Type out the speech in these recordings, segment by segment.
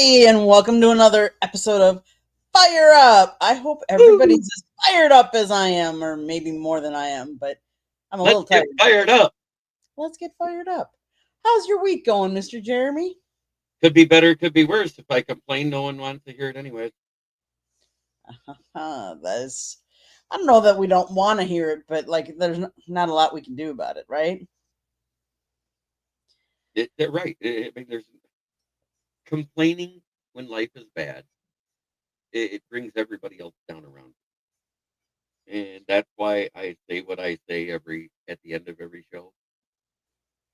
everybody, and welcome to another episode of Fire Up. I hope everybody's Woo! as fired up as I am, or maybe more than I am, but I'm a little Let's get tired. fired up. Let's get fired up. How's your week going, Mr. Jeremy? Could be better, could be worse. If I complain, no one wants to hear it anyways. that is, I don't know that we don't want to hear it, but like there's not a lot we can do about it, right? They're right. I mean, there's complaining when life is bad. It brings everybody else down around you. And that's why I say what I say every at the end of every show.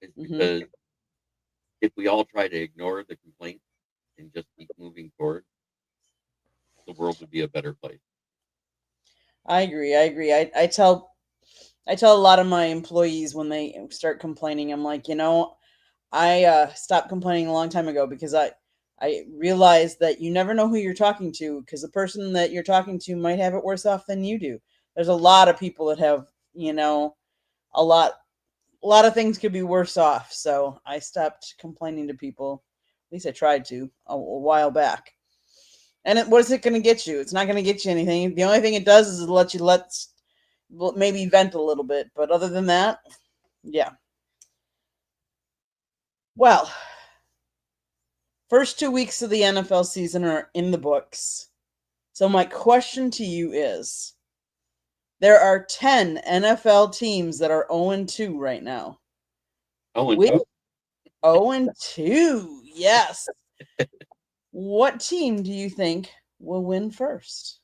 Is hmm because if we all try to ignore the complaints and just keep moving forward, the world would be a better place. I agree. I agree. I tell a lot of my employees when they start complaining, I'm like, I stopped complaining a long time ago because I realized that you never know who you're talking to because the person that you're talking to might have it worse off than you do. There's a lot of people that have, a lot of things could be worse off. So I stopped complaining to people. At least I tried to a while back. And what is it going to get you? It's not going to get you anything. The only thing it does is let you maybe vent a little bit. But other than that, yeah. Well, first 2 weeks of the NFL season are in the books. So my question to you is there are 10 NFL teams that are 0-2 right now. Oh, and Which two, 0-2? Yes. What team do you think will win first?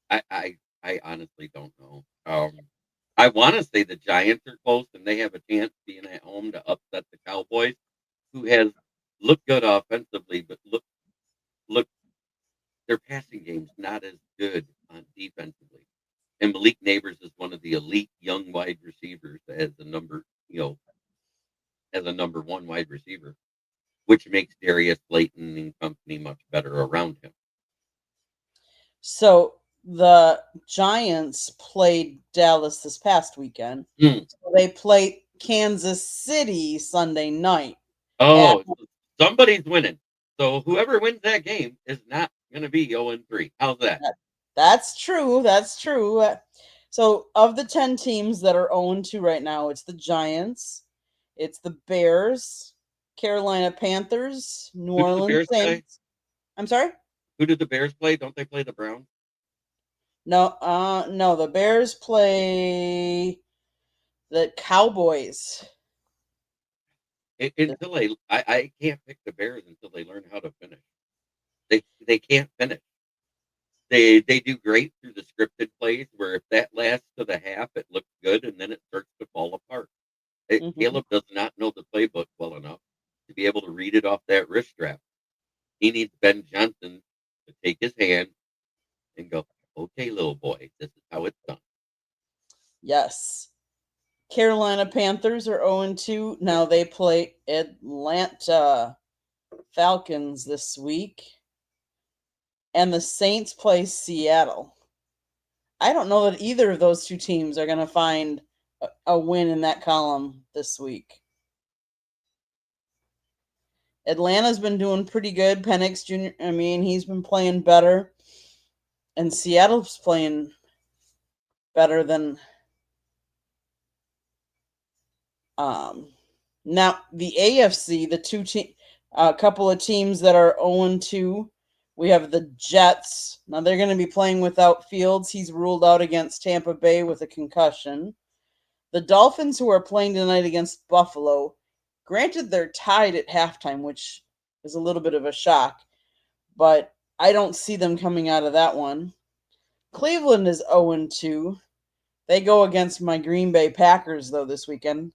I honestly don't know. I want to say the Giants are close and they have a chance being at home to upset the Cowboys, who has looked good offensively, but look, their passing game's not as good on defensively. And Malik Neighbors is one of the elite young wide receivers as the as a number one wide receiver, which makes Darius Slayton and company much better around him. So the Giants played Dallas this past weekend. Hmm. So they played Kansas City Sunday night. At Oh, so somebody's winning. So whoever wins that game is not going to be 0-3. How's that? That's true. That's true. So, of the 10 teams that are 0-2 right now, it's the Giants, it's the Bears, Carolina Panthers, New Who did the Orleans Bears play? Saints. I'm sorry? Who did the Bears play? Don't they play the Browns? No, the Bears play the Cowboys. Until I can't pick the Bears until they learn how to finish. They can't finish. They do great through the scripted plays where if that lasts to the half, it looks good and then it starts to fall apart. Mhm. Caleb does not know the playbook well enough to be able to read it off that wrist strap. He needs Ben Johnson to take his hand and go, "Okay, little boy, this is how it's done." Yes. Carolina Panthers are 0-2. Now they play Atlanta Falcons this week, and the Saints play Seattle. I don't know that either of those two teams are going to find a win in that column this week. Atlanta's been doing pretty good. Penix Jr., I mean, he's been playing better. And Seattle's playing better than um now the AFC, the a couple of teams that are 0-2. We have the Jets. Now they're going to be playing without Fields. He's ruled out against Tampa Bay with a concussion. The Dolphins, who are playing tonight against Buffalo, granted they're tied at halftime, which is a little bit of a shock, but I don't see them coming out of that one. Cleveland is 0-2. They go against my Green Bay Packers, though, this weekend.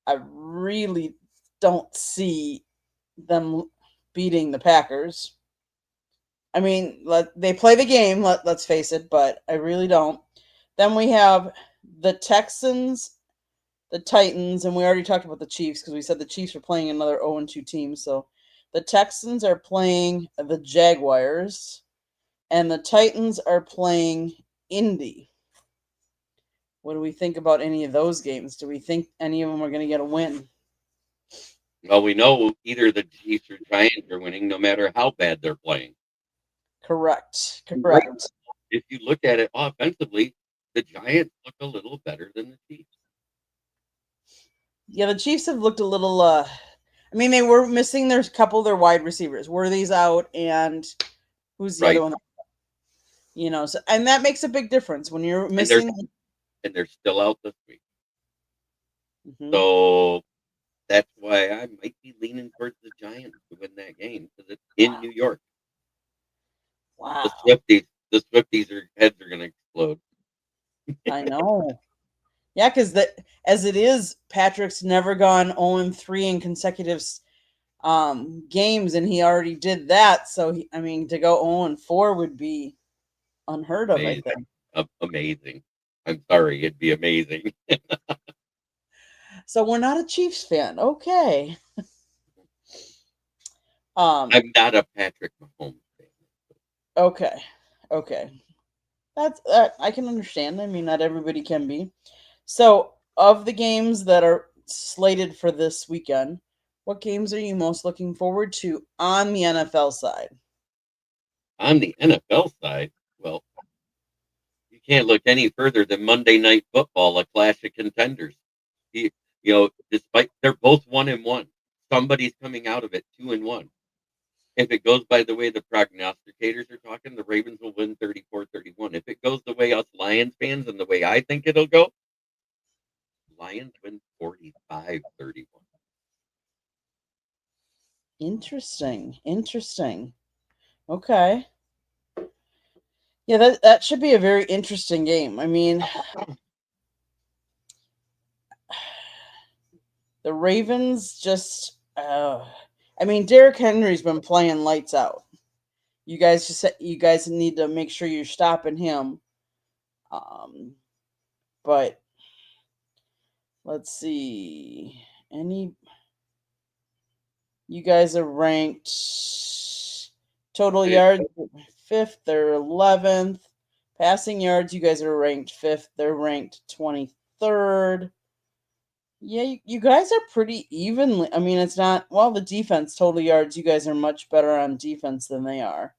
I really don't see them beating the Packers. I mean, they play the game, let's face it, but I really don't. Then we have the Texans, the Titans, and we already talked about the Chiefs because we said the Chiefs are playing another 0-2 team. So the Texans are playing the Jaguars, and the Titans are playing Indy. What do we think about any of those games? Do we think any of them are going to get a win? Well, we know either the Chiefs or Giants are winning, no matter how bad they're playing. Correct. Right. Correct. If you look at it offensively, the Giants look a little better than the Chiefs. Yeah, the Chiefs have looked a little. I mean, they were missing their couple of their wide receivers. Worthy's out, and who's the other Right. one? So, and that makes a big difference when you're And they're missing. and they're still out this week. Mhm. So that's why I might be leaning towards the Giants to win that game because it's in Wow. New York. The Wow. Swifties heads are going to explode. I know. Yeah, because as it is, Patrick's never gone 0-3 in consecutive games, and he already did that. So I mean, to go 0-4 would be unheard of, I Amazing, think. amazing. I'm sorry, it'd be amazing. So we're not a Chiefs fan, okay? I'm not a Patrick Mahomes fan. Okay, okay. That's I can understand. I mean, not everybody can be. So, of the games that are slated for this weekend, what games are you most looking forward to on the NFL side? On the NFL side, well, you can't look any further than Monday Night Football, a clash of contenders. You, despite they're both 1-1, somebody's coming out of it 2-1. If it goes by the way the prognosticators are talking, the Ravens will win 34-31. If it goes the way us Lions fans and the way I think it'll go, Lions win 45-31. Interesting. Interesting. Okay. Yeah, that should be a very interesting game. I mean, the Ravens just I mean, Derrick Henry's been playing lights out. You guys need to make sure you're stopping him. Um but let's see. Any You guys are ranked total It, yards fifth, they're 11th. Passing yards, you guys are ranked fifth, they're ranked 23rd. Yeah, you guys are pretty evenly. I mean, it's not, well, the defense, total yards, you guys are much better on defense than they are.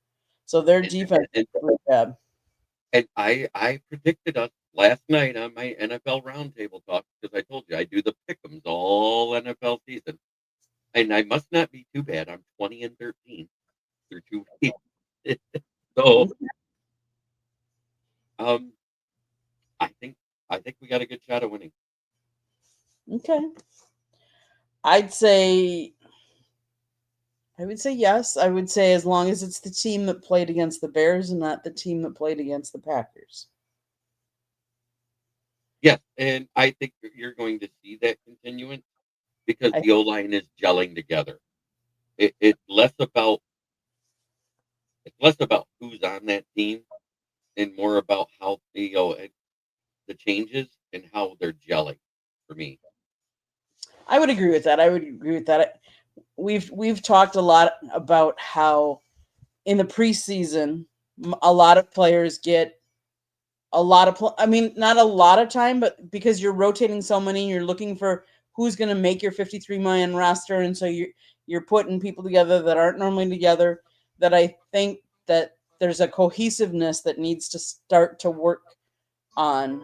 So their and, defense is and, pretty bad. and I predicted us last night on my NFL roundtable talk because I told you I do the pick'ems all NFL season, and I must not be too bad. I'm 20-13 through 2 weeks. So um, I think I think we got a good shot of winning. Okay. I'd say I would say yes. I would say as long as it's the team that played against the Bears and not the team that played against the Packers. Yes, and I think that you're going to see that continuance because I the O line is gelling together. It's less about who's on that team and more about how the changes and how they're gelling for me. I would agree with that. I would agree with that. We've talked a lot about how in the preseason a lot of players get a lot of I mean, not a lot of time, but because you're rotating so many, you're looking for who's going to make your 53 million roster, and so you're putting people together that aren't normally together. That I think that there's a cohesiveness that needs to start to work on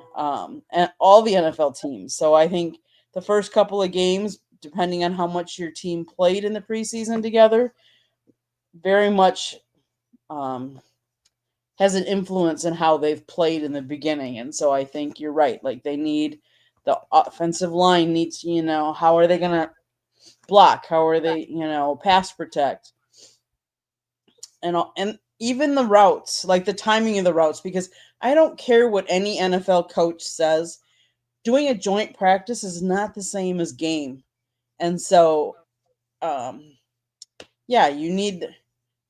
and all the NFL teams. So I think the first couple of games, depending on how much your team played in the preseason together, very much um, has an influence in how they've played in the beginning. And so I think you're right. Like they need the offensive line needs, how are they going to block? How are they, pass protect? And even the routes, like the timing of the routes, because I don't care what any NFL coach says. Doing a joint practice is not the same as game. And so, um, yeah, you need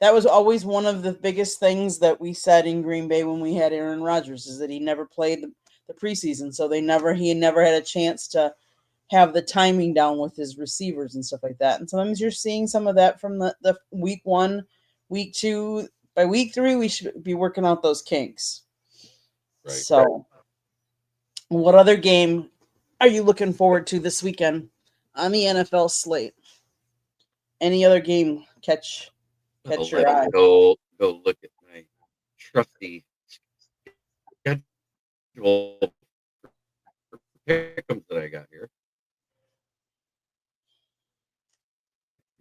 that was always one of the biggest things that we said in Green Bay when we had Aaron Rodgers is that he never played the preseason. So he never had a chance to have the timing down with his receivers and stuff like that. And sometimes you're seeing some of that from the week one, week two. By week three, we should be working out those kinks. Right. So, what other game are you looking forward to this weekend on the NFL slate? any other game catch Well, your let eye? me go look at my trusty schedule for pick'ems that I got here.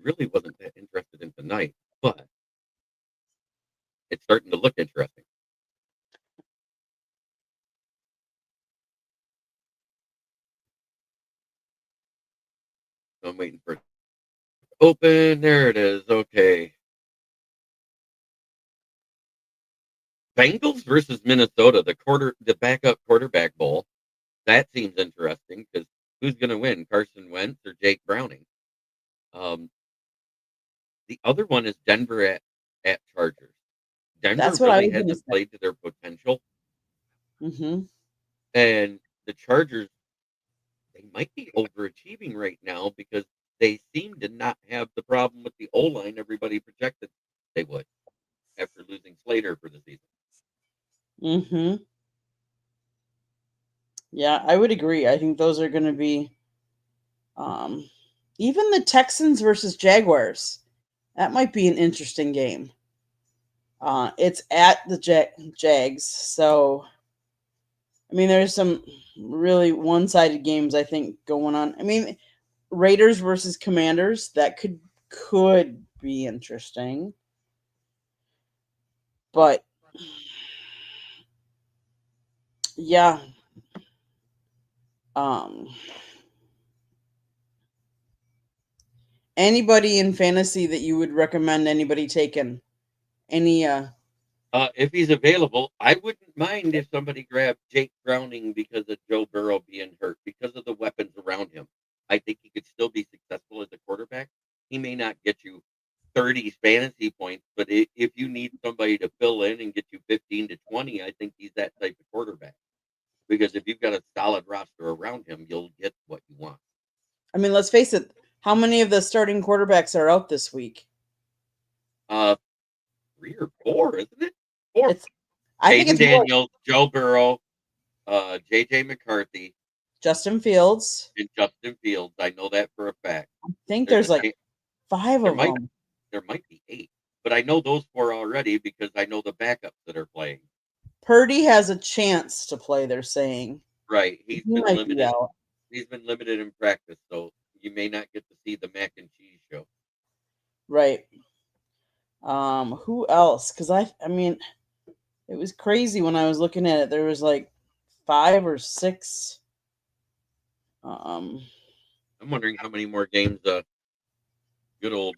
Really wasn't that interested in tonight, but it's starting to look interesting. So I'm waiting for it to open. There it is. Okay. Bengals versus Minnesota, the backup quarterback bowl. That seems interesting because who's going to win, Carson Wentz or Jake Browning? Um, the other one is Denver at Chargers. Denver That's what I really was going to hasn't say. played to their potential, Mm-hmm. and the Chargers, they might be overachieving right now because they seem to not have the problem with the O line everybody projected they would after losing Slater for the season. Mm-hmm. Yeah, I would agree. I think those are going to be even the Texans versus Jaguars. That might be an interesting game. It's at the Jags, so I mean, there's some really one-sided games I think going on. I mean, Raiders versus Commanders, that could be interesting. But yeah, um anybody in fantasy that you would recommend anybody taking? Any If he's available, I wouldn't mind if somebody grabbed Jake Browning because of Joe Burrow being hurt, because of the weapons around him. I think he could still be successful as a quarterback. He may not get you 30 fantasy points, but if you need somebody to fill in and get you 15 to 20, I think he's that type of quarterback. Because if you've got a solid roster around him, you'll get what you want. I mean, let's face it, how many of the starting quarterbacks are out this week? 3 or 4, isn't it? 4. It's I think Jaden it's more Daniels, Joe Burrow, J.J. McCarthy, Justin Fields. and Justin Fields. I know that for a fact. I think There's there's a like chance 5 there of might them. there might be 8, but I know those 4 already because I know the backups that are playing. Purdy has a chance to play, they're saying. Right, He might be out. He's been limited in practice, so you may not get to see the mac and cheese show. Right. Who else? Because I mean, it was crazy when I was looking at it. There was like 5 or 6. Um, I'm wondering how many more games good old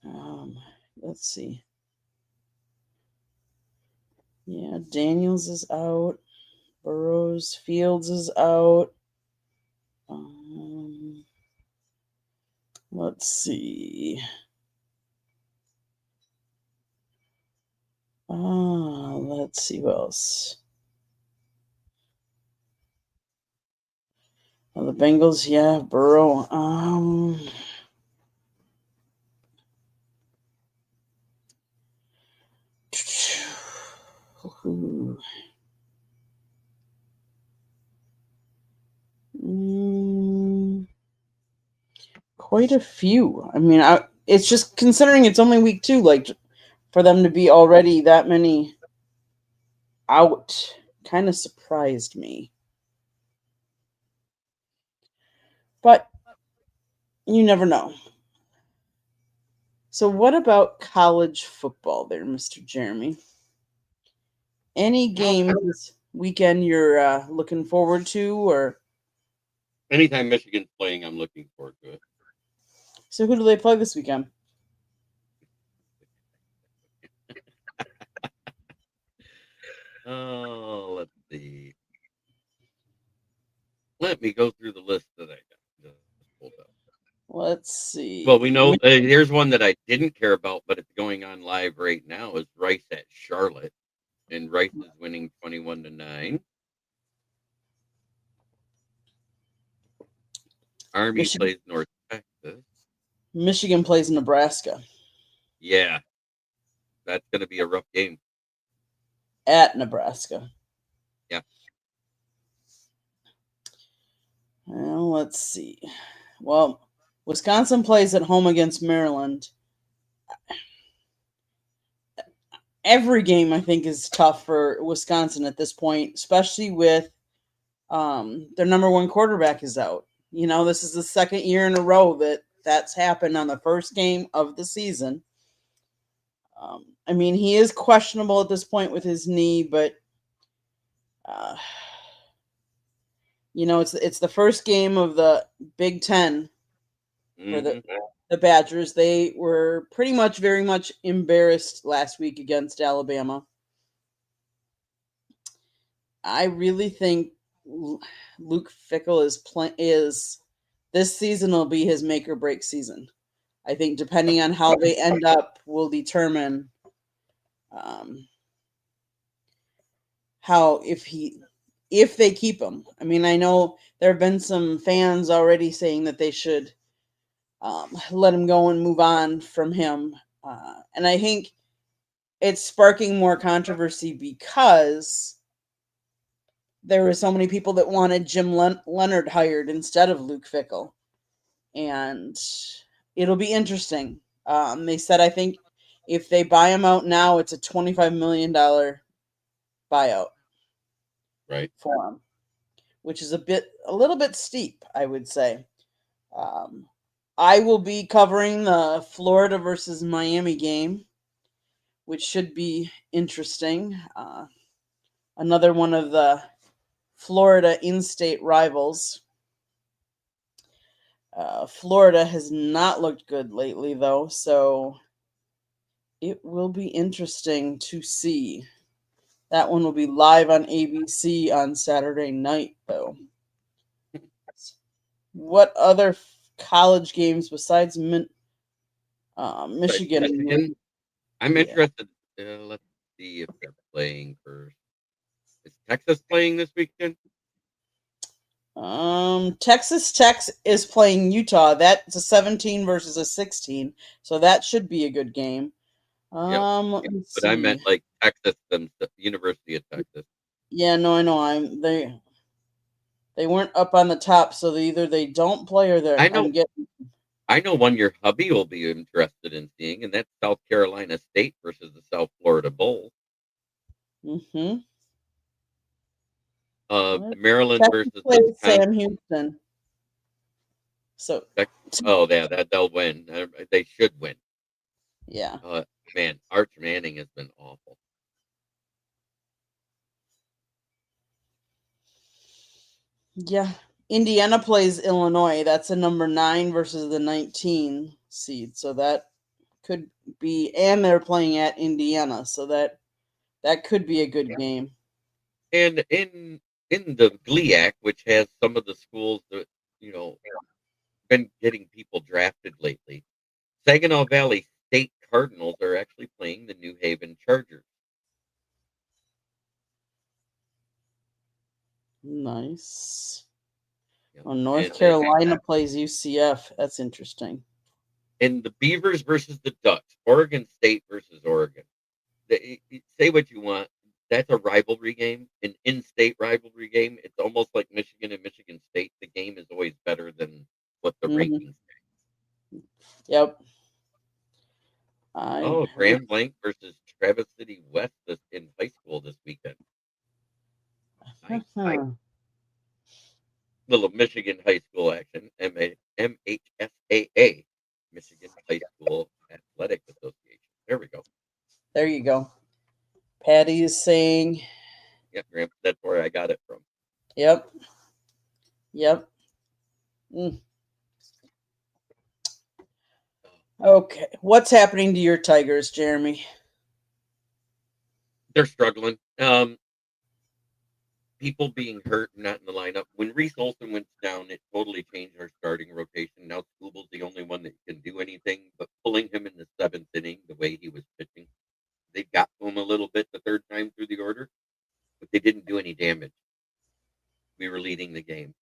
um, let's see. Yeah, Daniels is out. Burrows, Fields is out. Um, let's see. Let's see who else. Oh, the Bengals, yeah, Burrow. Who? Quite a few. I mean, it's just considering it's only week 2, like for them to be already that many out kind of surprised me. But you never know. So, what about college football there, Mr. Jeremy? Any well, games this weekend you're looking forward to, or anytime Michigan's playing, I'm looking forward to it. so who do they play this weekend? Oh, let's see. Let me go through the list that I got just pulled up. Let's see. Well, we know here's one that I didn't care about, but it's going on live right now. Is Rice at Charlotte, and Rice is winning 21-9. Army Michigan, plays North Texas. Michigan plays Nebraska Yeah, that's going to be a rough game. at Nebraska. Yeah. Well, let's see. Well, Wisconsin plays at home against Maryland. Every game I think is tough for Wisconsin at this point, especially with their number one quarterback is out. This is the second year in a row that's happened on the first game of the season. I mean, he is questionable at this point with his knee, but uh, it's the first game of the Big Ten for the Badgers. They were very much embarrassed last week against Alabama. I really think Luke Fickell is this season will be his make or break season. I think depending on how they end up will determine how if they keep him. I mean, I know there have been some fans already saying that they should let him go and move on from him, and I think it's sparking more controversy because there were so many people that wanted Jim Leonard hired instead of Luke Fickell, and it'll be interesting. They said I think if they buy him out now, it's a $25 million buyout, right, for him, which is a little bit steep, I would say. I will be covering the Florida versus Miami game, which should be interesting. Another one of the Florida in-state rivals. Florida has not looked good lately, though, so it will be interesting to see. That one will be live on ABC on Saturday night, though. What other college games besides Michigan? Michigan. I'm interested. Let's see if they're playing first. Is Texas playing this weekend? Texas Tech is playing Utah. That's a 17 versus a 16, so that should be a good game. Let me But I meant see. like Texas, the University of Texas. Yeah, no, I know. They weren't up on the top, so either they don't play or they're. I know one your hubby will be interested in seeing, and that's South Carolina State versus the South Florida Bowl. Mm-hmm. Maryland Texas versus plays Wisconsin. Sam Houston. So. Yeah, they'll win. They should win. Yeah. Man, Arch Manning has been awful. Yeah. Indiana plays Illinois. That's a number 9 versus the 19 seed. So that could be, and they're playing at Indiana. So that could be a good game. And in the GLIAC, which has some of the schools that been getting people drafted lately, Saginaw Valley State Cardinals are actually playing the New Haven Chargers. Nice. Yep. Oh, North Carolina plays UCF. That's interesting. And the Beavers versus the Ducks, Oregon State versus Oregon. Say what you want. That's a rivalry game, an in-state rivalry game. It's almost like Michigan and Michigan State. The game is always better than what the rankings say. Yep. Grand Blanc versus Traverse City West in high school this weekend. Little Michigan high school action. MHSAA, Michigan High School Athletic Association. There we go. There you go. Patty is saying. Yeah, Graham, that's where I got it from. Yep. Okay. What's happening to your Tigers, Jeremy? They're struggling. People being hurt and not in the lineup. When Reese Olson went down, it totally changed our starting rotation. Now Skubel's the only one that can do anything, but pulling him in the 7th inning, the way he was pitching, they got to him a little bit the third time through the order, but they didn't do any damage. We were leading the game,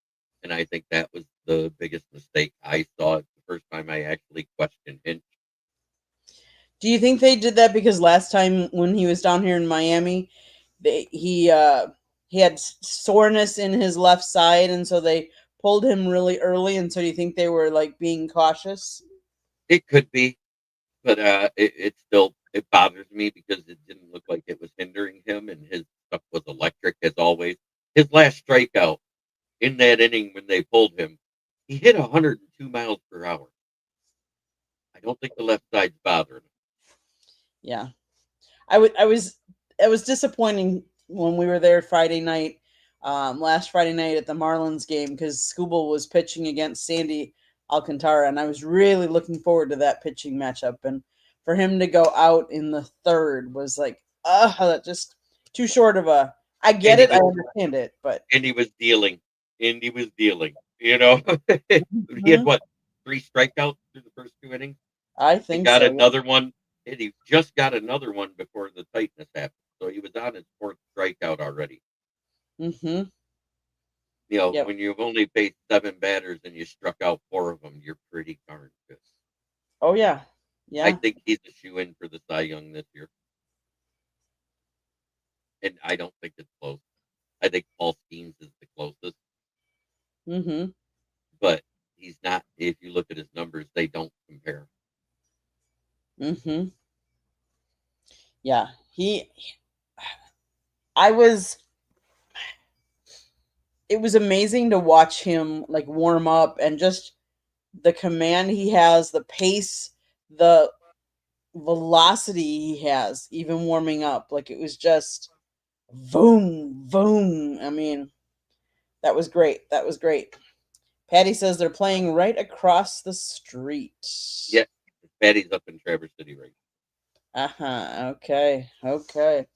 and I think that was the biggest mistake I saw. It the first time I actually questioned Hinch. Do you think they did that because last time when he was down here in Miami, he had soreness in his left side, and so they pulled him really early, and so do you think they were like being cautious? It could be, but it still it bothers me because it didn't look like it was hindering him, and his stuff was electric as always. His last strikeout in that inning when they pulled him, he hit 102 miles per hour. I don't think the left side's bothering him. Yeah. It was disappointing when we were there Friday night, last Friday night at the Marlins game because Scooble was pitching against Sandy Alcantara, and I was really looking forward to that pitching matchup. And for him to go out in the third was like, just too short of a. I get And he it, I was understand it, but and he was dealing, and he was dealing. You know, he had Mhm. what 3 strikeouts through the first 2 innings. I He think got so. another one, and he just got another one before the tightness happened. So he was on his 4th strikeout already. Mm-hmm. You know, Yep. when you've only faced 7 batters and you struck out 4 of them, you're pretty darn good. Oh yeah. I Yeah. think he's a shoe in for the Cy Young this year, and I don't think it's close. I think Paul Skeens is the closest, Mm-hmm. but he's not. If you look at his numbers, they don't compare. Mm-hmm. Yeah. I was it was amazing to watch him like warm up and just the command he has, the pace, the velocity he has, even warming up. Like it was just boom, boom. I mean, that was great. That was great. Patty says they're playing right across the street. Yeah, Patty's up in Traverse City right Uh huh. Okay. Okay.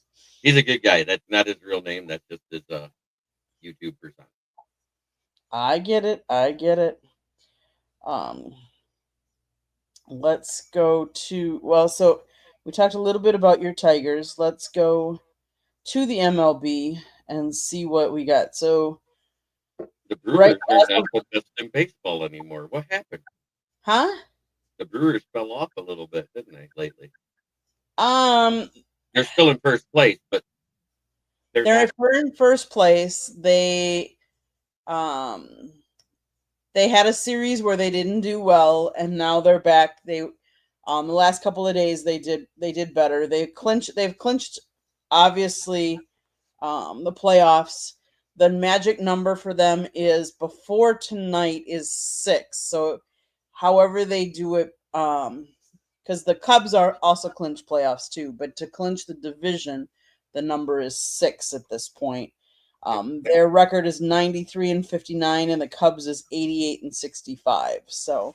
He's a good guy. That's not his real name. That's just his YouTube persona. I get it. I get it. Um, let's go to so we talked a little bit about your Tigers. Let's go to the MLB and see what we got. So The right Brewers are as not of, the best in baseball anymore. What happened? huh? The Brewers fell off a little bit, didn't they, lately? Um They're still in first place, but they're they're not. in first place. Um they had a series where they didn't do well and now they're back. They the last couple of days they did better. They've clinched obviously the playoffs. The magic number for them is before tonight is 6. So however they do it, because the Cubs are also clinch playoffs too, but to clinch the division, the number is 6 at this point. Their record is 93-59, and the Cubs is 88-65. So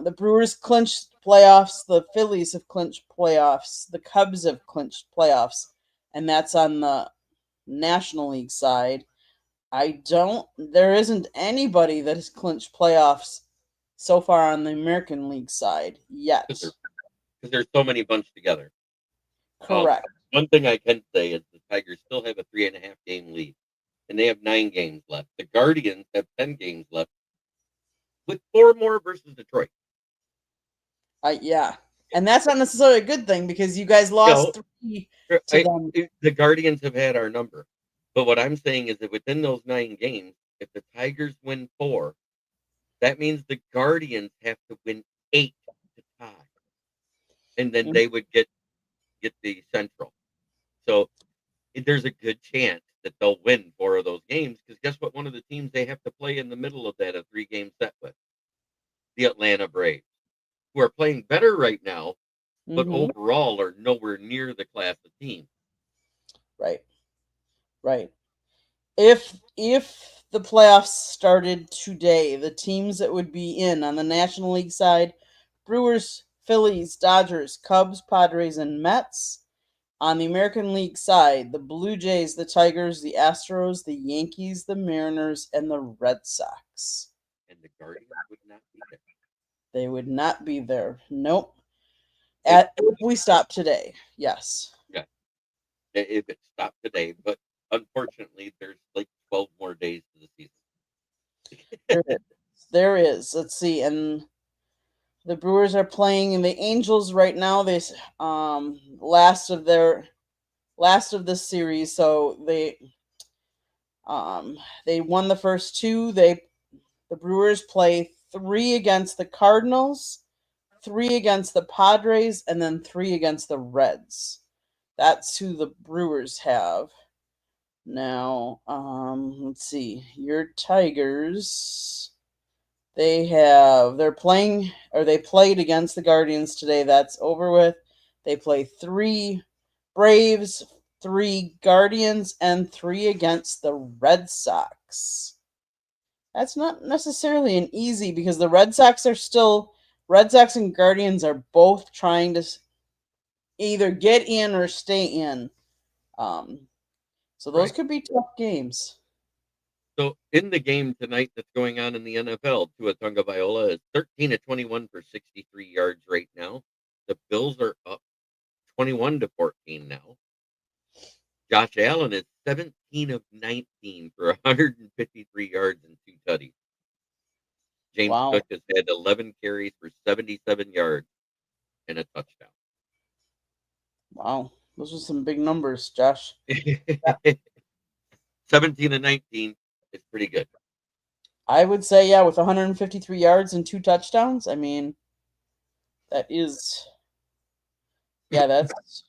the Brewers clinched playoffs. The Phillies have clinched playoffs. The Cubs have clinched playoffs, and that's on the National League side. There isn't anybody that has clinched playoffs so far on the American League side yet. Because there's so many bunched together. Um, Correct. One thing I can say is the Tigers still have a 3.5 game lead, and they have 9 games left. The Guardians have 10 games left, with 4 more versus Detroit. Yeah. And that's not necessarily a good thing because you guys You lost know, 3 to them. the Guardians have had our number, but what I'm saying is that within those 9 games, if the Tigers win 4, that means the Guardians have to win 8 to tie, and then they would get the Central. So there's a good chance that they'll win 4 of those games because guess what? One of the teams they have to play in the middle of that a 3 game set with the Atlanta Braves, who are playing better right now, but Mm-hmm. overall are nowhere near the class of team. Right. Right. If the playoffs started today, the teams that would be in on the National League side, Brewers, Phillies, Dodgers, Cubs, Padres, and Mets. On the American League side, the Blue Jays, the Tigers, the Astros, the Yankees, the Mariners, and the Red Sox. And the Guardians would not be there. They would not be there. Nope. If, If we stop today, yes. yeah, if it stopped today, but unfortunately, there's like 12 more days to the There season. is. There is. Let's see. And the Brewers are playing the Angels right now. This last of this series. So they won the first 2. the Brewers play 3 against the Cardinals, 3 against the Padres, and then 3 against the Reds. That's who the Brewers have. Now, let's see. Your Tigers, they're playing, or they played against the Guardians today. That's over with. They play 3 Braves, 3 Guardians, and 3 against the Red Sox. That's not necessarily an easy, because the Red Sox and Guardians are both trying to either get in or stay in. So those Right. could be tough games. So in the game tonight that's going on in the NFL, Tua Tagovailoa is 13 of 21 for 63 yards right now. The Bills are up 21-14 now. Josh Allen is 17 of 19 for 153 yards and 2 tutties. James Wow. Cook has had 11 carries for 77 yards and a touchdown. Wow. Those are some big numbers, Josh. 17 and 19 is pretty good. I would say, yeah, with 153 yards and 2 touchdowns, I mean, that is, yeah, that's,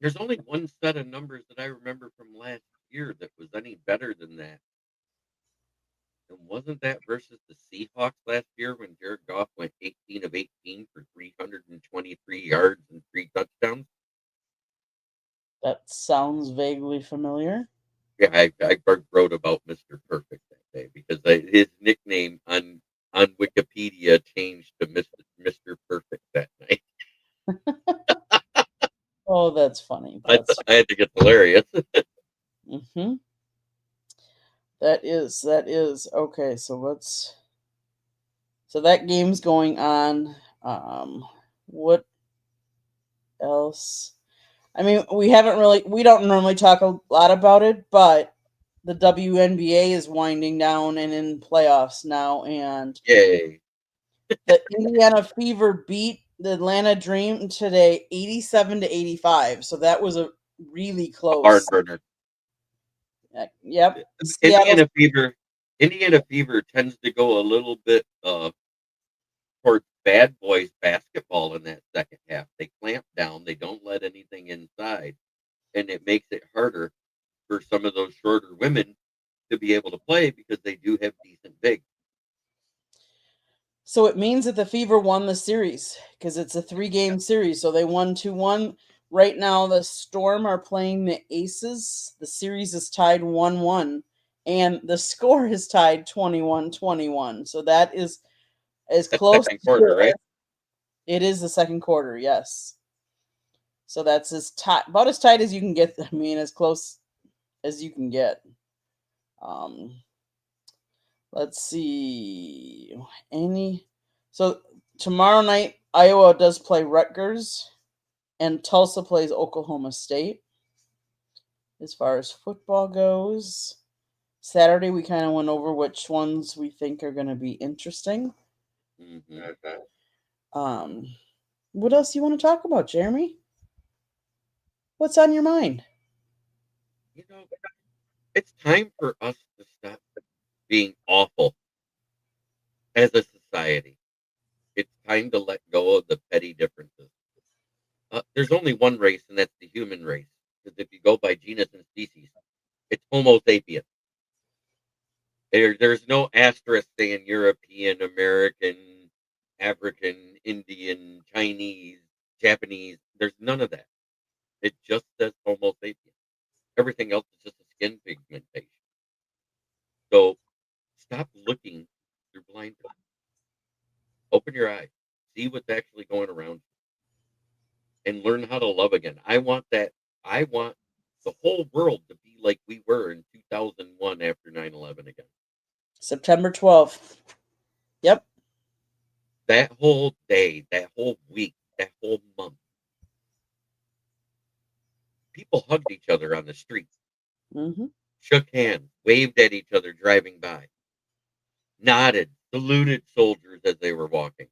There's only one set of numbers that I remember from last year that was any better than that. And wasn't that versus the Seahawks last year when Jared Goff went 18 of 18 for 323 yards and 3 touchdowns? that sounds vaguely familiar. Yeah, I wrote about Mr. Perfect that day because his nickname on Wikipedia changed to Mr. Perfect that night. Oh, that's funny. I think it's hilarious. Mm-hmm. That is okay. So that game's going on. What else? I mean, we don't normally talk a lot about it, but the WNBA is winding down and in playoffs now, and Yay. the Indiana Fever beat the Atlanta Dream today 87-85. So that was a really A close. barn burner. Yep. Indiana Fever tends to go a little bit towards bad boys basketball in that second half. They clamp down, they don't let anything inside, and it makes it harder for some of those shorter women to be able to play because they do have decent bigs. So it means that the Fever won the series because it's a 3-game series. So they won 2-1. Right now, the Storm are playing the Aces. The series is tied 1-1, and the score is tied 21-21. So that is as That's close second quarter, right? It is the second quarter, yes. So that's about as tight as you can get. I mean, as close as you can get. Let's see. So tomorrow night, Iowa does play Rutgers, and Tulsa plays Oklahoma State. As far as football goes, Saturday we kind of went over which ones we think are going to be interesting. Mm-hmm. What else do you want to talk about, Jeremy? What's on your mind? You know, it's time for us to stop being awful as a society. It's time to let go of the petty differences. There's only one race, and that's the human race. Because if you go by genus and species, it's Homo sapiens. There's no asterisk saying European, American, African, Indian, Chinese, Japanese. There's none of that. It just says Homo sapiens. Everything else is just a skin pigmentation. So stop looking through blind eyes. Open your eyes. See what's actually going around you, and learn how to love again. I want that. I want the whole world to be like we were in 2001 after 9/11 again. September 12th. Yep. That whole day, that whole week, that whole month, people hugged each other on the street, Mm-hmm. shook hands, waved at each other driving by, nodded, saluted soldiers as they were walking.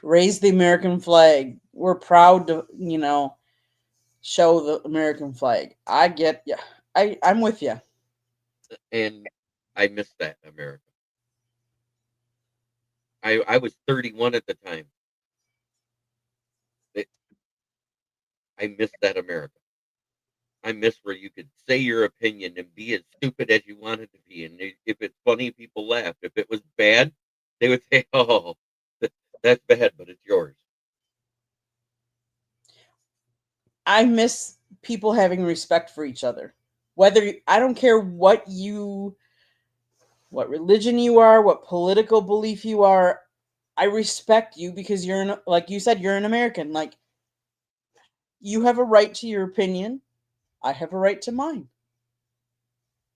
Raise the American flag. We're proud to, show the American flag. I get you. I'm with you. And I miss that America. I was 31 at the time. It, I miss that America. I miss where you could say your opinion and be as stupid as you wanted to be. And if it's funny, people laugh. If it was bad, they would say, "Oh, that's bad, but it's yours." I miss people having respect for each other. Whether I don't care what religion you are, what political belief you are, I respect you because like you said, you're an American. Like, you have a right to your opinion. I have a right to mine.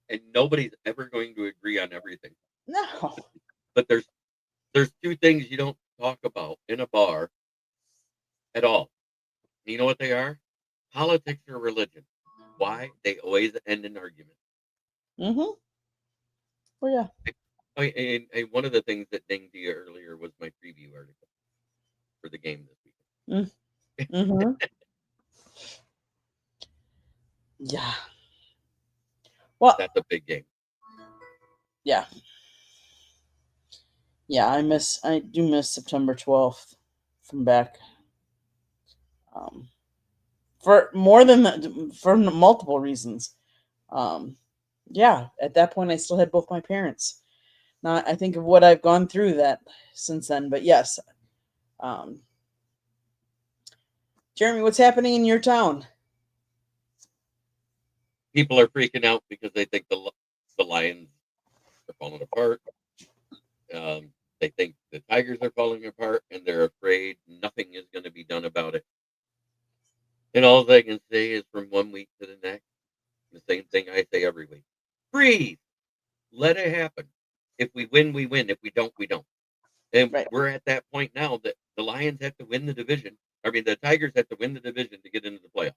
And nobody's ever going to agree on everything. No. But there's two things you don't talk about in a bar at all. You know what they are? Politics or religion. Why? They always end in argument. Mm-hmm. Oh yeah. And one of the things that dinged you earlier was my preview article for the game this weekend. Mm-hmm. Yeah. Well, That's a big game. yeah. Yeah, I do miss September 12th from back. Um, for more than for multiple reasons. Um, yeah, at that point I still had both my parents. Now I think of what I've gone through that since then, but yes. Um, Jeremy, what's happening in your town? People are freaking out because they think the Lions are falling apart. They think the Tigers are falling apart, and they're afraid nothing is going to be done about it. And all they can say is from one week to the next, the same thing I say every week: breathe, let it happen. If we win, we win. If we don't, we don't. And Right. we're at that point now that the Lions have to win the division. I mean, the Tigers have to win the division to get into the playoffs.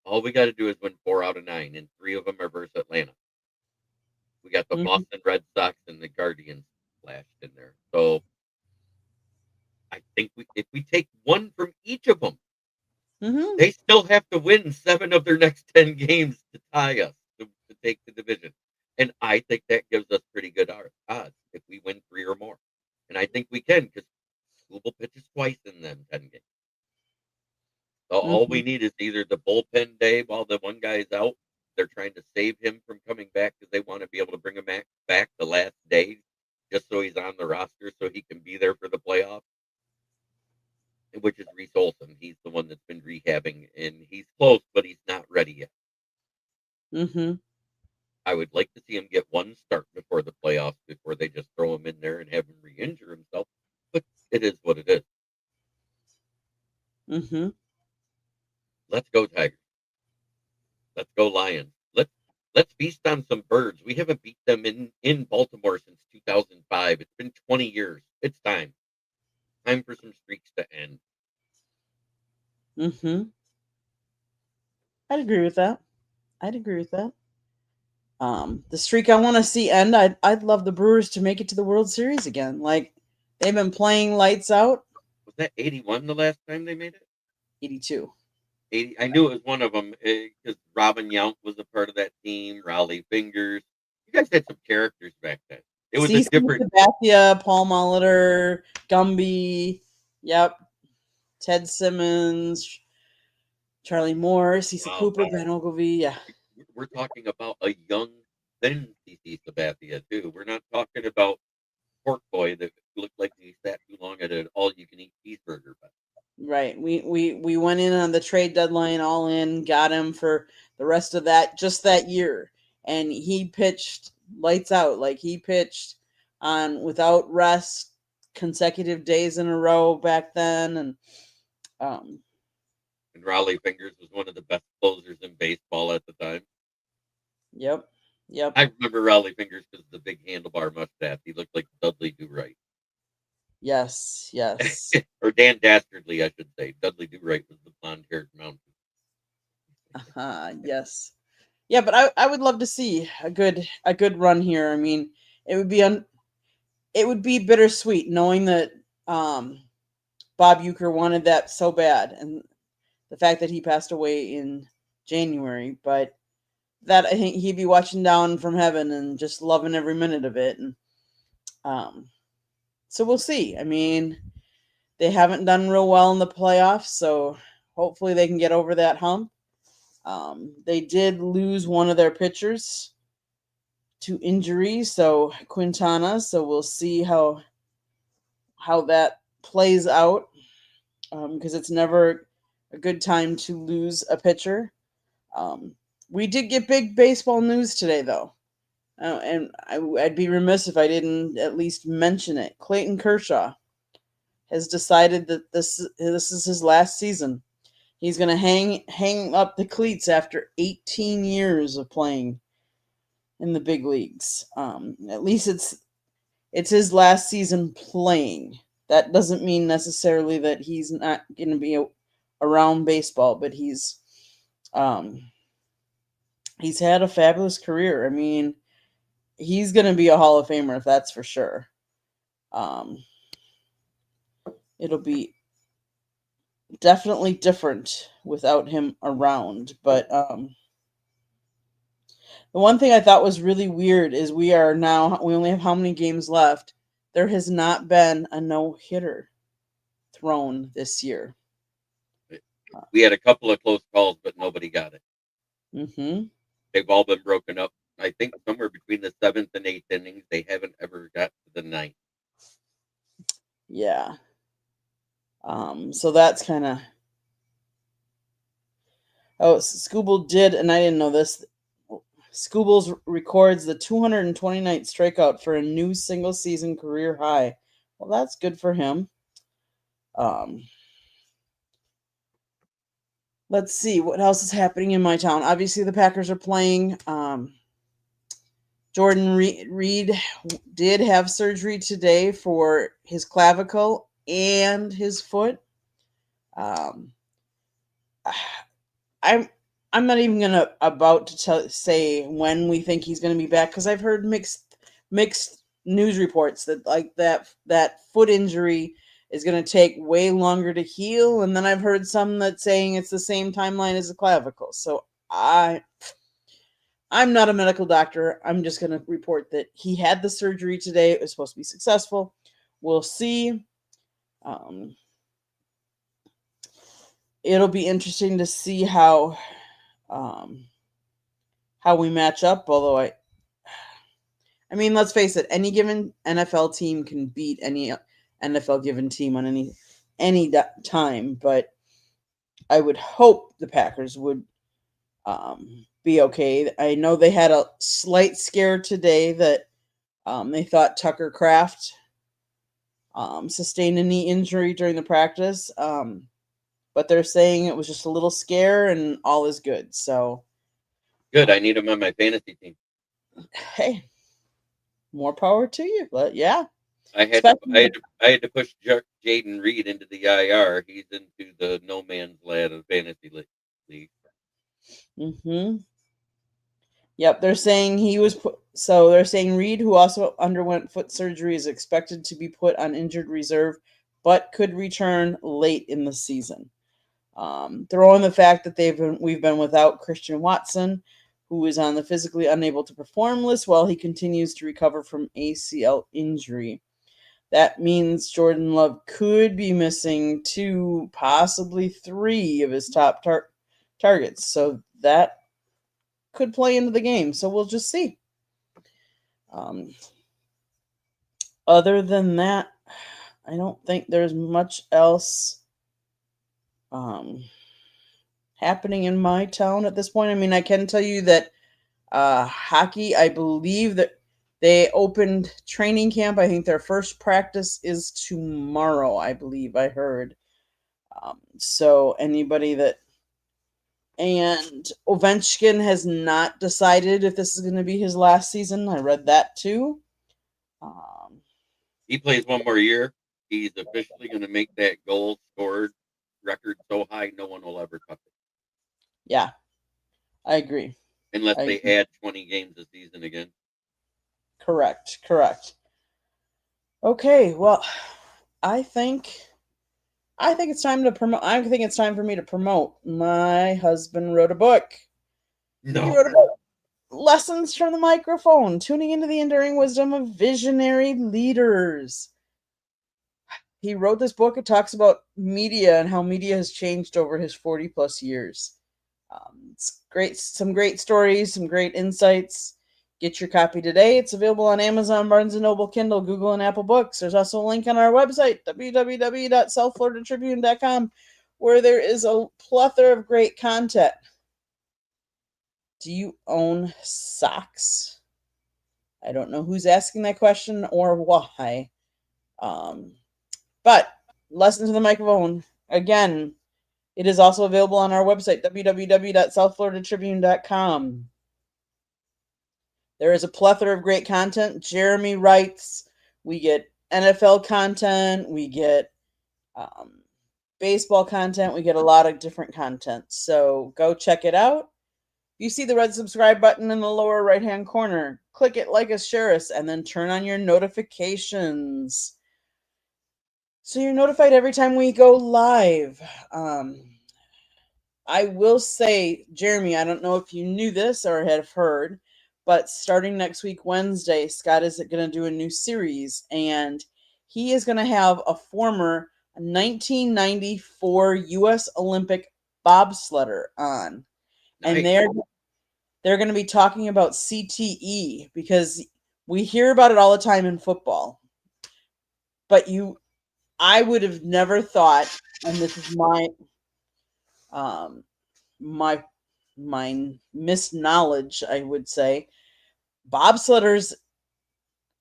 All we got to do is win 4 out of 9, and 3 of them are versus Atlanta. We got the Mm-hmm. Boston Red Sox and the Guardians flashed in there. So I think if we take one from each of them, Mm-hmm. they still have to win 7 of their next 10 games to tie us to take the division. And I think that gives us pretty good odds if we win 3 or more. And I think we can because Skubal pitches twice in them 10 games. So all Mm-hmm. we need is either the bullpen day while the one guy is out. They're trying to save him from coming back because they want to be able to bring him back the last day just so he's on the roster so he can be there for the playoffs. Which is Reese Olson. He's the one that's been rehabbing, and he's close, but he's not ready yet. Mm-hmm. I would like to see him get one start before the playoffs before they just throw him in there and have him re-injure himself. But it is what it is. Mm-hmm. Let's go Tigers. Let's go Lions. Let's feast on some birds. We haven't beat them in Baltimore since 2005. It's been 20 years. It's time. Time for some streaks to end. Mm-hmm. I'd agree with that. I'd agree with that. The streak I want to see end. I'd love the Brewers to make it to the World Series again. Like, they've been playing lights out. Was that 81 the last time they made it? 82. 80, I knew it was one of them because Robin Yount was a part of that team. Raleigh Fingers. You guys had some characters back then. It was a CC different. Sabathia, Paul Molitor, Gumby. Yep. Ted Simmons, Charlie Moore, Cecil Wow, Cooper, Ben Ogilvy. Yeah. we're talking about a young thin CC Sabathia too. We're not talking about Pork Boy that looked like he sat too long at an all-you-can-eat cheeseburger. But Right. We went in on the trade deadline all in, got him for the rest of that year. And he pitched lights out. Like, he pitched on without rest consecutive days in a row back then. And um and Raleigh Fingers was one of the best closers in baseball at the time. yep. Yep. I remember Raleigh Fingers because of the big handlebar mustache. He looked like Dudley Do Right. Yes. Yes. Or Dan Dastardly, I should say. Dudley Do Right was the blonde-haired mountain. Yes. Yeah, but I would love to see a good run here. I mean, it would be it would be bittersweet knowing that Bob Uecker wanted that so bad, and the fact that he passed away in January. But that I think he'd be watching down from heaven and just loving every minute of it. And so we'll see. I mean, they haven't done real well in the playoffs, so hopefully they can get over that hump. They did lose one of their pitchers to injury, so Quintana. So we'll see how that plays out, because it's never a good time to lose a pitcher. We did get big baseball news today, though, and I'd be remiss if I didn't at least mention it. Clayton Kershaw has decided that this is his last season. He's going to hang up the cleats after 18 years of playing in the big leagues. At least it's his last season playing. That doesn't mean necessarily that he's not going to be around baseball, but he's had a fabulous career. I mean, he's going to be a Hall of Famer, if that's for sure. It'll be definitely different without him around, but the one thing I thought was really weird is we only have how many games left. There has not been a no-hitter thrown this year. We had a couple of close calls, but nobody got it. Mm-hmm. They've all been broken up. I think somewhere between the 7th and 8th innings. They haven't ever got to the 9th. Yeah. So that's kind of... Oh, Skubal did, and I didn't know this. Skubal records the 229th strikeout for a new single-season career high. Well, that's good for him. Let's see what else is happening in my town. Obviously, the Packers are playing. Jordan Reed did have surgery today for his clavicle and his foot. I'm not even to say when we think he's gonna be back, because I've heard mixed news reports that like that foot injury is gonna take way longer to heal, and then I've heard some that saying it's the same timeline as the clavicle. So I'm not a medical doctor. I'm just gonna report that he had the surgery today. It was supposed to be successful. We'll see. It'll be interesting to see how we match up. Although I mean, let's face it, any given NFL team can beat any NFL given team on any time. But I would hope the Packers would be okay. I know they had a slight scare today that they thought Tucker Kraft sustained a knee injury during the practice. But they're saying it was just a little scare and all is good. So good. I need him on my fantasy team. Hey, more power to you. But yeah, I had to push Jaden Reed into the IR. He's into the no man's land of fantasy league. Mm-hmm. Yep, they're saying they're saying Reed, who also underwent foot surgery, is expected to be put on injured reserve, but could return late in the season. Throwing the fact that we've been without Christian Watson, who is on the physically unable to perform list while he continues to recover from ACL injury. That means Jordan Love could be missing 2, possibly 3 of his top targets. So that could play into the game. So we'll just see. Other than that, I don't think there's much else happening in my town at this point. I mean, I can tell you that hockey, I believe that they opened training camp. I think their first practice is tomorrow, I believe I heard. So anybody and Ovechkin has not decided if this is going to be his last season. I read that too. He plays one more year. He's officially going to make that goal scored record so high no one will ever touch it. Yeah, I agree. Unless they add 20 games a season again. Correct. Okay, well, I think it's time to promote. I think it's time for me to promote. My husband wrote a book. No. He wrote a book. Lessons from the Microphone, tuning into the enduring wisdom of visionary leaders. He wrote this book. It talks about media and how media has changed over his 40 plus years. It's great, some great stories, some great insights. Get your copy today. It's available on Amazon, Barnes & Noble, Kindle, Google, and Apple Books. There's also a link on our website, www.southfloridatribune.com, where there is a plethora of great content. Do you own socks? I don't know who's asking that question or why. But Lessons in the Microphone, again, it is also available on our website, www.southfloridatribune.com. There is a plethora of great content. Jeremy writes. We get NFL content. We get baseball content. We get a lot of different content. So go check it out. You see the red subscribe button in the lower right-hand corner. Click it, like us, share us, and then turn on your notifications, so you're notified every time we go live. I will say, Jeremy, I don't know if you knew this or have heard, but starting next week, Wednesday, Scott is going to do a new series, and he is going to have a former 1994 U.S. Olympic bobsledder on. Nice. And they're going to be talking about CTE, because we hear about it all the time in football. But I would have never thought, and this is my misknowledge, I would say, bobsledders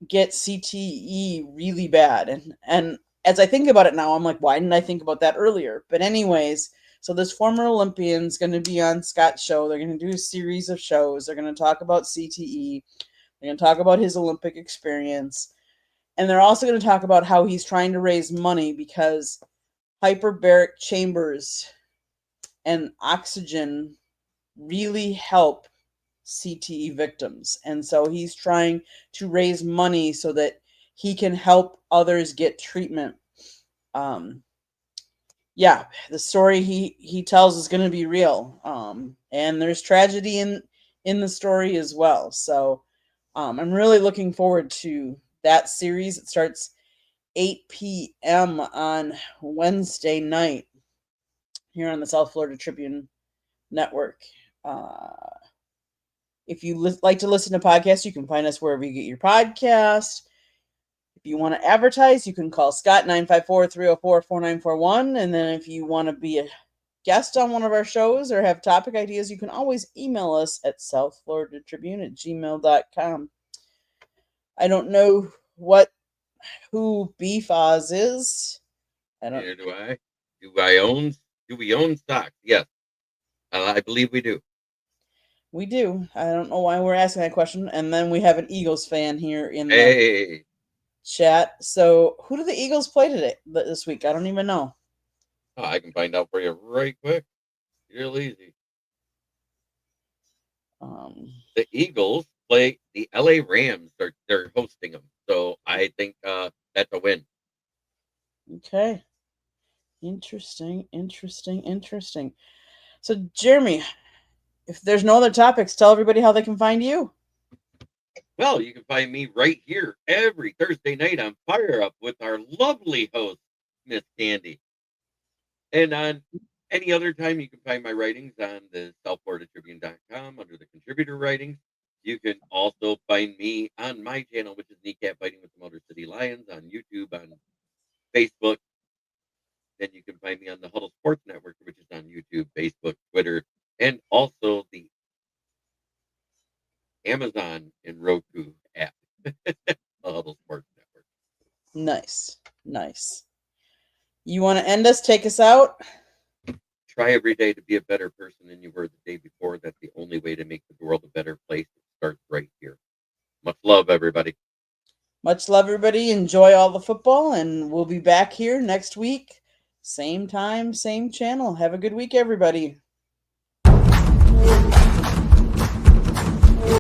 get CTE really bad. And as I think about it now, I'm like, why didn't I think about that earlier? But anyways, so this former Olympian's going to be on Scott's show. They're going to do a series of shows. They're going to talk about CTE. They're going to talk about his Olympic experience. And they're also going to talk about how he's trying to raise money, because hyperbaric chambers and oxygen really help CTE victims. And so he's trying to raise money so that he can help others get treatment. Yeah, the story he tells is going to be real. And there's tragedy in the story as well. So I'm really looking forward to that series. It starts 8 p.m. on Wednesday night here on the South Florida Tribune Network. If you like to listen to podcasts, you can find us wherever you get your podcast. If you want to advertise, you can call Scott 954-304-4941. And then if you want to be a guest on one of our shows or have topic ideas, you can always email us at southfloridatribune@gmail.com. I don't know who BFOZ is. Neither do I. Do we own stocks? Yes. I believe we do. We do. I don't know why we're asking that question. And then we have an Eagles fan here in the chat. So who do the Eagles play this week? I don't even know. Oh, I can find out for you right quick. Real easy. The Eagles play the LA Rams. They're hosting them. So I think that's a win. Okay. Interesting. So, Jeremy, if there's no other topics, tell everybody how they can find you. Well, you can find me right here every Thursday night on Fire Up with our lovely host, Miss Candy. And on any other time, you can find my writings on the SouthFloridaTribune.com under the contributor writings. You can also find me on my channel, which is Kneecap Fighting with the Motor City Lions, on YouTube, on Facebook. Then you can find me on the Huddle Sports Network, which is on YouTube, Facebook, Twitter, and also the Amazon and Roku app. The Huddle Sports Network. Nice. You want to end us? Take us out? Try every day to be a better person than you were the day before. That's the only way to make the world a better place. It starts right here. Much love, everybody. Much love, everybody. Enjoy all the football, and we'll be back here next week. Same time, same channel. Have a good week, everybody.